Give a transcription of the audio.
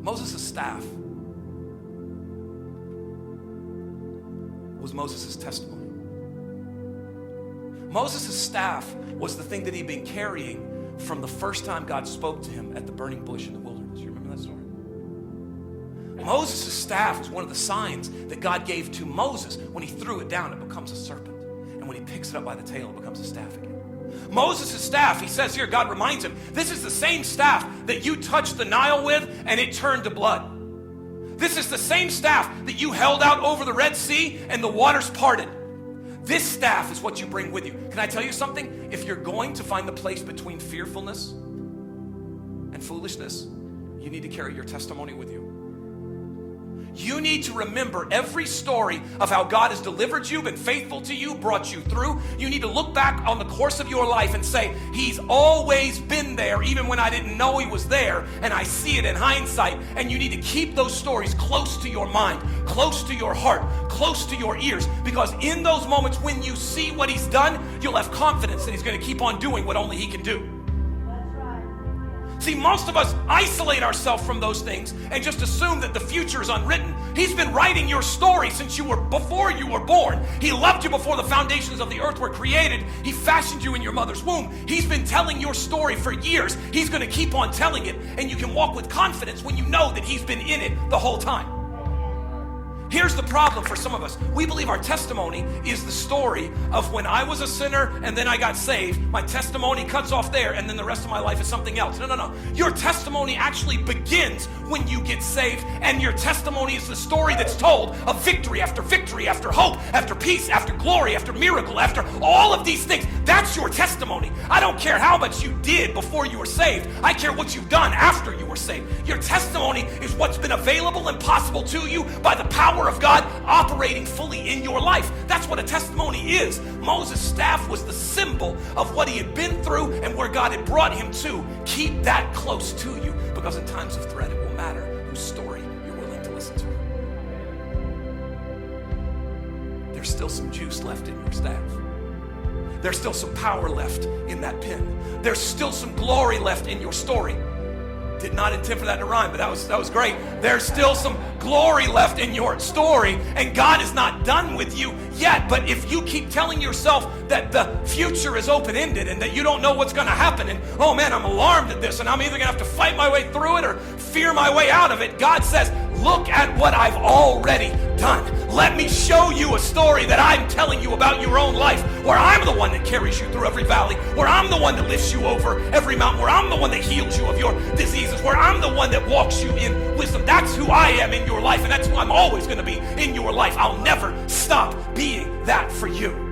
Moses' staff was Moses' testimony. Moses' staff was the thing that he'd been carrying from the first time God spoke to him at the burning bush in the wilderness. You remember that story? Moses' staff was one of the signs that God gave to Moses. When he threw it down, it becomes a serpent. And when he picks it up by the tail, it becomes a staff again. Moses' staff, he says here, God reminds him, this is the same staff that you touched the Nile with and it turned to blood. This is the same staff that you held out over the Red Sea and the waters parted. This staff is what you bring with you. Can I tell you something? If you're going to find the place between fearfulness and foolishness, you need to carry your testimony with you. You need to remember every story of how God has delivered you, been faithful to you, brought you through. You need to look back on the course of your life and say, he's always been there, even when I didn't know he was there, and I see it in hindsight. And you need to keep those stories close to your mind, close to your heart, close to your ears, because in those moments when you see what he's done, you'll have confidence that he's going to keep on doing what only he can do. See, most of us isolate ourselves from those things and just assume that the future is unwritten. He's been writing your story since before you were born. He loved you before the foundations of the earth were created. He fashioned you in your mother's womb. He's been telling your story for years. He's going to keep on telling it, and you can walk with confidence when you know that he's been in it the whole time. Here's the problem for some of us. We believe our testimony is the story of when I was a sinner and then I got saved. My testimony cuts off there, and then the rest of my life is something else. No. Your testimony actually begins when you get saved, and your testimony is the story that's told of victory after victory, after hope, after peace, after glory, after miracle, after all of these things. That's your testimony. I don't care how much you did before you were saved. I care what you've done after you were saved. Your testimony is what's been available and possible to you by the power of God operating fully in your life. That's what a testimony is. Moses' staff was the symbol of what he had been through and where God had brought him to. Keep that close to you, because in times of threat, it will matter whose story you're willing to listen to. There's still some juice left in your staff. There's still some power left in that pen. There's still some glory left in your story. Did not intend for that to rhyme, but that was great. There's still some glory left in your story, and God is not done with you yet. But if you keep telling yourself that the future is open-ended and that you don't know what's going to happen, and oh man, I'm alarmed at this, and I'm either going to have to fight my way through it or fear my way out of it, God says, look at what I've already done. Let me show you a story that I'm telling you about your own life, where I'm the one that carries you through every valley, where I'm the one that lifts you over every mountain, where I'm the one that heals you of your diseases, where I'm the one that walks you in wisdom. That's who I am in your life, and that's who I'm always going to be in your life. I'll never stop being that for you.